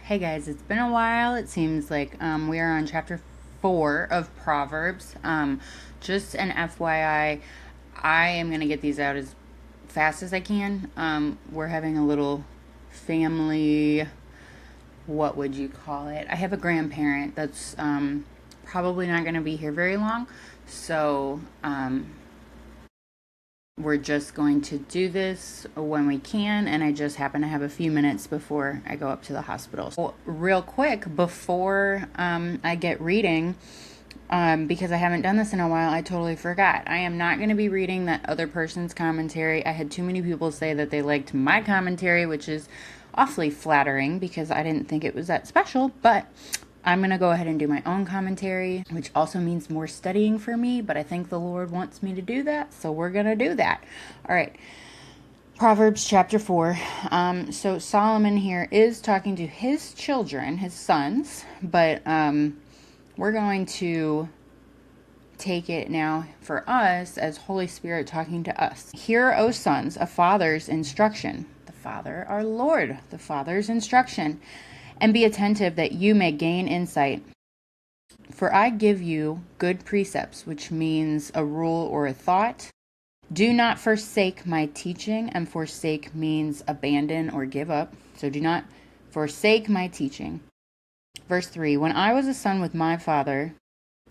Hey guys, it's been a while. It seems like we are on chapter 4 of Proverbs. Just an FYI, I am going to get these out as fast as I can. We're having a little family, what would you call it? I have a grandparent that's probably not going to be here very long. So we're just going to do this when we can, and I just happen to have a few minutes before I go up to the hospital. So real quick, before I get reading, because I haven't done this in a while, I totally forgot. I am not going to be reading that other person's commentary. I had too many people say that they liked my commentary, which is awfully flattering because I didn't think it was that special, but I'm going to go ahead and do my own commentary, which also means more studying for me, but I think the Lord wants me to do that, so we're going to do that. All right. Proverbs chapter 4. So Solomon here is talking to his children, his sons, but we're going to take it now for us as Holy Spirit talking to us. Hear, O sons, a father's instruction. The Father, our Lord, the Father's instruction. And be attentive that you may gain insight. For I give you good precepts, which means a rule or a thought. Do not forsake my teaching, and forsake means abandon or give up. So do not forsake my teaching. Verse 3, when I was a son with my father,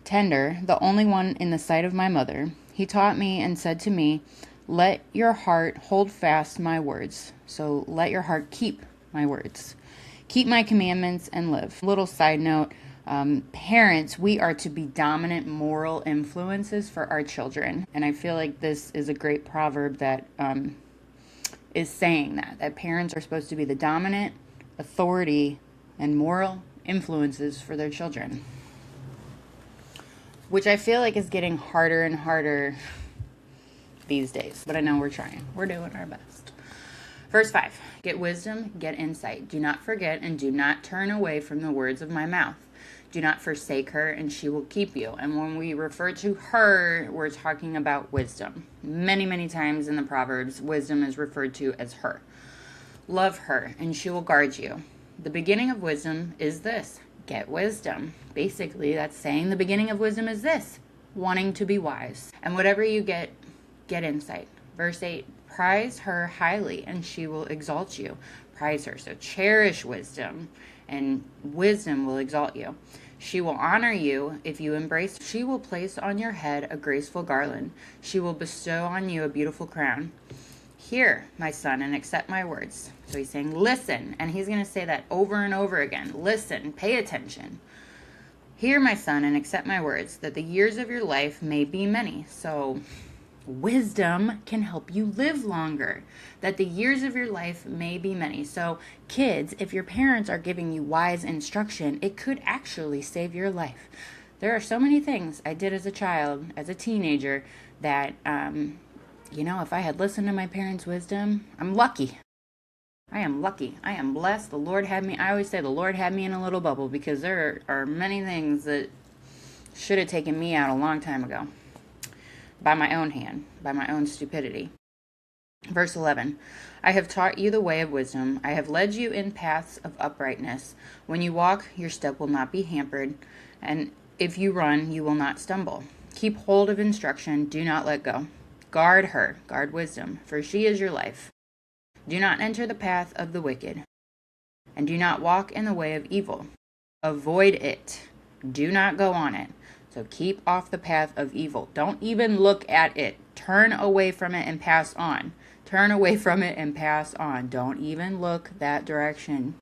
tender, the only one in the sight of my mother, he taught me and said to me, let your heart hold fast my words. So let your heart keep my words. Keep my commandments and live. Little side note, parents, we are to be dominant moral influences for our children. And I feel like this is a great proverb that is saying that parents are supposed to be the dominant authority and moral influences for their children. Which I feel like is getting harder and harder these days. But I know we're trying. We're doing our best. Verse 5, get wisdom, get insight. Do not forget and do not turn away from the words of my mouth. Do not forsake her, and she will keep you. And when we refer to her, we're talking about wisdom. Many, many times in the Proverbs, wisdom is referred to as her. Love her, and she will guard you. The beginning of wisdom is this, get wisdom. Basically, that's saying the beginning of wisdom is this, wanting to be wise. And whatever you get insight. Verse 8, prize her highly, and she will exalt you. Prize her. So cherish wisdom, and wisdom will exalt you. She will honor you if you embrace. She will place on your head a graceful garland. She will bestow on you a beautiful crown. Hear, my son, and accept my words. So he's saying, listen. And he's going to say that over and over again. Listen, pay attention. Hear, my son, and accept my words, that the years of your life may be many. So wisdom can help you live longer, that the years of your life may be many. So kids, if your parents are giving you wise instruction, it could actually save your life. There are so many things I did as a child, as a teenager, that, if I had listened to my parents' wisdom, I'm lucky. I am lucky. I am blessed. The Lord had me. I always say the Lord had me in a little bubble because there are many things that should have taken me out a long time ago. By my own hand, by my own stupidity. Verse 11, I have taught you the way of wisdom. I have led you in paths of uprightness. When you walk, your step will not be hampered, and if you run, you will not stumble. Keep hold of instruction. Do not let go. Guard her, guard wisdom, for she is your life. Do not enter the path of the wicked, and do not walk in the way of evil. Avoid it. Do not go on it. So keep off the path of evil. Don't even look at it. Turn away from it and pass on. Turn away from it and pass on. Don't even look that direction.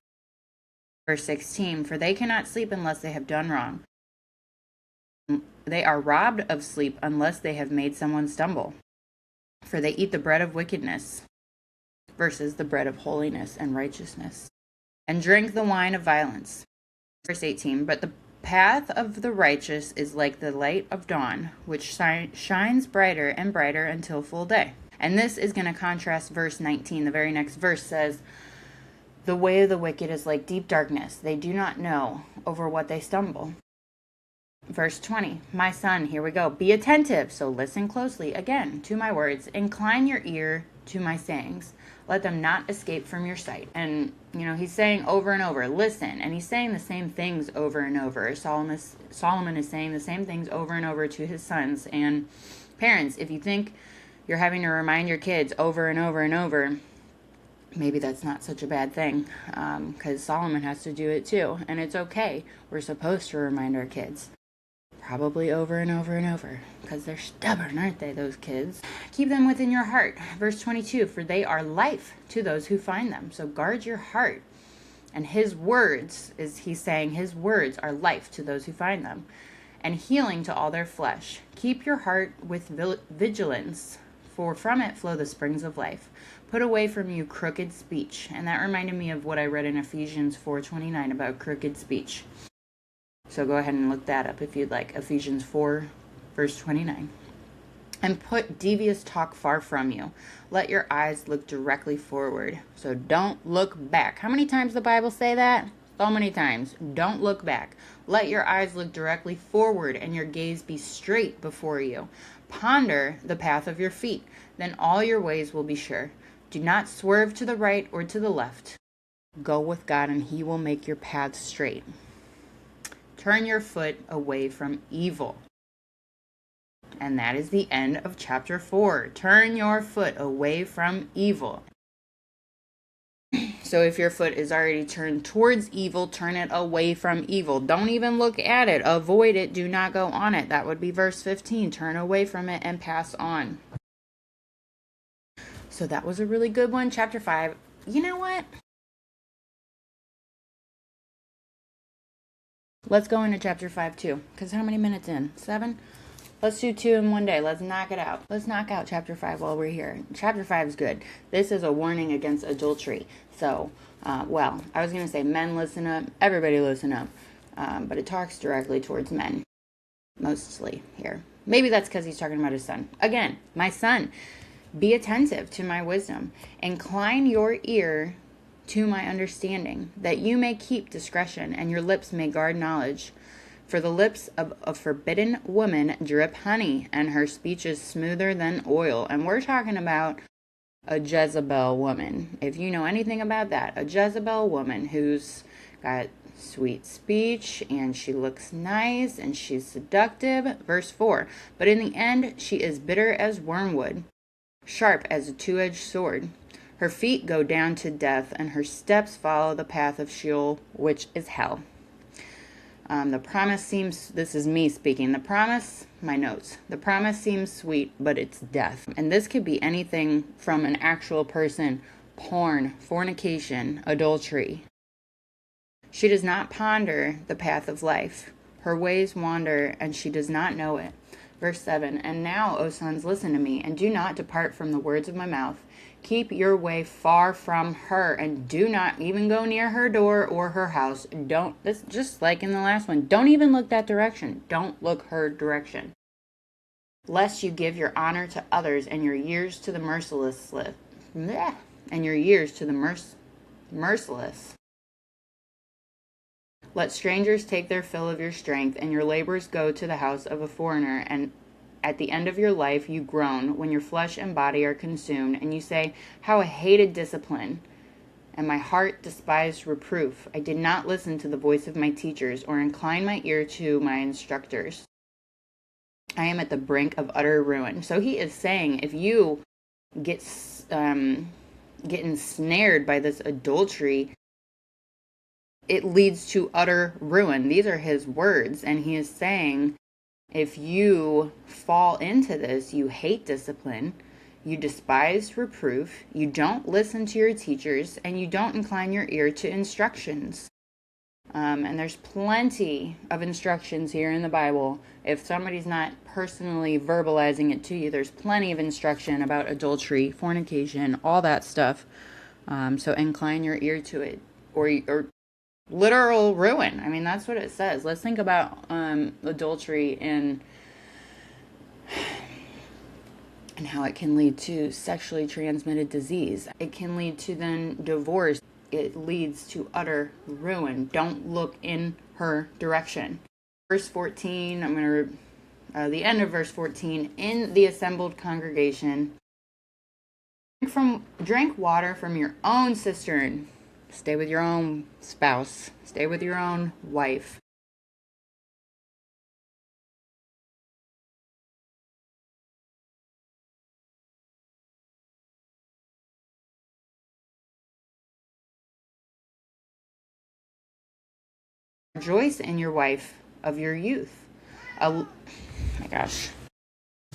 Verse 16, for they cannot sleep unless they have done wrong. They are robbed of sleep unless they have made someone stumble. For they eat the bread of wickedness versus the bread of holiness and righteousness, and drink the wine of violence. Verse 18, but the path of the righteous is like the light of dawn, which shines brighter and brighter until full day. And this is going to contrast verse 19. The very next verse says, the way of the wicked is like deep darkness. They do not know over what they stumble. Verse 20, my son, here we go. Be attentive. So listen closely again to my words. Incline your ear to my sayings. Let them not escape from your sight. And, he's saying over and over, listen. And he's saying the same things over and over. Solomon is saying the same things over and over to his sons. And parents, if you think you're having to remind your kids over and over and over, maybe that's not such a bad thing, because Solomon has to do it too. And it's okay. We're supposed to remind our kids. Probably over and over and over, because they're stubborn, aren't they, those kids? Keep them within your heart. Verse 22, for they are life to those who find them. So guard your heart. And his words, he's saying, his words are life to those who find them, and healing to all their flesh. Keep your heart with vigilance, for from it flow the springs of life. Put away from you crooked speech. And that reminded me of what I read in Ephesians 4:29 about crooked speech. So go ahead and look that up if you'd like. Ephesians 4, verse 29. And put devious talk far from you. Let your eyes look directly forward. So don't look back. How many times the Bible say that? So many times. Don't look back. Let your eyes look directly forward and your gaze be straight before you. Ponder the path of your feet. Then all your ways will be sure. Do not swerve to the right or to the left. Go with God and he will make your path straight. Turn your foot away from evil. And that is the end of chapter 4. Turn your foot away from evil. So if your foot is already turned towards evil, turn it away from evil. Don't even look at it. Avoid it. Do not go on it. That would be verse 15. Turn away from it and pass on. So that was a really good one. Chapter 5. You know what? Let's go into chapter 5 too. Because how many minutes in? 7? Let's do 2 in one day. Let's knock it out. Let's knock out chapter 5 while we're here. Chapter 5 is good. This is a warning against adultery. So, I was going to say men listen up. Everybody listen up. But it talks directly towards men. Mostly here. Maybe that's because he's talking about his son. Again, my son, be attentive to my wisdom. Incline your ear to my understanding, that you may keep discretion, and your lips may guard knowledge. For the lips of a forbidden woman drip honey, and her speech is smoother than oil. And we're talking about a Jezebel woman. If you know anything about that, a Jezebel woman who's got sweet speech, and she looks nice, and she's seductive. Verse 4, but in the end she is bitter as wormwood, sharp as a two-edged sword. Her feet go down to death, and her steps follow the path of Sheol, which is hell. The promise seems, this is me speaking, the promise, my notes, the promise seems sweet, but it's death. And this could be anything from an actual person, porn, fornication, adultery. She does not ponder the path of life. Her ways wander, and she does not know it. Verse 7, and now, O sons, listen to me, and do not depart from the words of my mouth. Keep your way far from her, and do not even go near her door or her house. This just like in the last one, don't even look that direction. Don't look her direction. Lest you give your honor to others and your years to the merciless. Merciless. Let strangers take their fill of your strength, and your labors go to the house of a foreigner. And at the end of your life you groan, when your flesh and body are consumed, and you say, how I hated discipline, and my heart despised reproof. I did not listen to the voice of my teachers, or incline my ear to my instructors. I am at the brink of utter ruin. So he is saying, if you get ensnared by this adultery, it leads to utter ruin. These are his words. And he is saying, if you fall into this, you hate discipline, you despise reproof, you don't listen to your teachers, and you don't incline your ear to instructions. And there's plenty of instructions here in the Bible. If somebody's not personally verbalizing it to you, there's plenty of instruction about adultery, fornication, all that stuff. So incline your ear to it, or literal ruin. I mean, that's what it says. Let's think about adultery and how it can lead to sexually transmitted disease. It can lead to then divorce. It leads to utter ruin. Don't look in her direction. Verse 14, the end of verse 14, in the assembled congregation, Drink water from your own cistern. Stay with your own spouse. Stay with your own wife. Rejoice in your wife of your youth. Oh my gosh.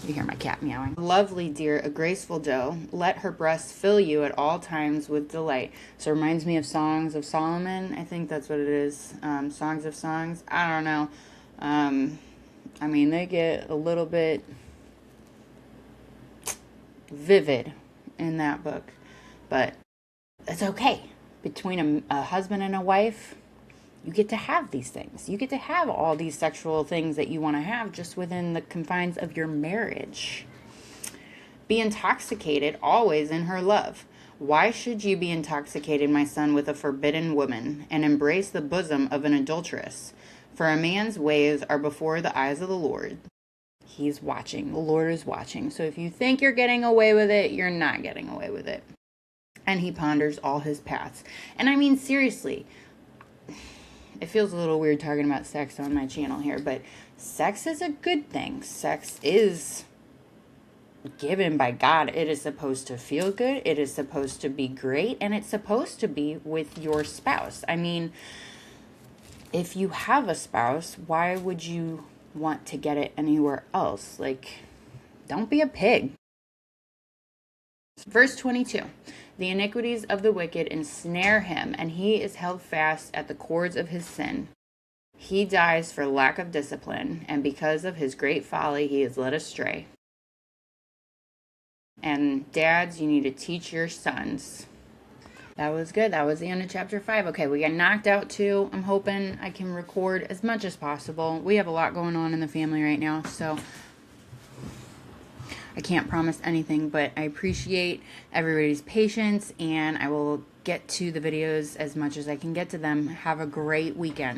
You hear my cat meowing. Lovely dear, a graceful doe. Let her breast fill you at all times with delight. So it reminds me of Songs of Solomon. I think that's what it is. Songs of Songs. I don't know. I mean, they get a little bit vivid in that book. But it's okay. Between a husband and a wife, you get to have these things. You get to have all these sexual things that you want to have just within the confines of your marriage. Be intoxicated always in her love. Why should you be intoxicated, my son, with a forbidden woman, and embrace the bosom of an adulteress? For a man's ways are before the eyes of the Lord. He's watching. The Lord is watching. So if you think you're getting away with it, you're not getting away with it. And he ponders all his paths. And I mean, seriously, it feels a little weird talking about sex on my channel here, but sex is a good thing. Sex is given by God. It is supposed to feel good. It is supposed to be great. And it's supposed to be with your spouse. I mean, if you have a spouse, why would you want to get it anywhere else? Like, don't be a pig. Verse 22. The iniquities of the wicked ensnare him, and he is held fast at the cords of his sin. He dies for lack of discipline, and because of his great folly, he is led astray. And dads, you need to teach your sons. That was good. That was the end of chapter 5. Okay, we got knocked out too. I'm hoping I can record as much as possible. We have a lot going on in the family right now, so I can't promise anything, but I appreciate everybody's patience, and I will get to the videos as much as I can get to them. Have a great weekend.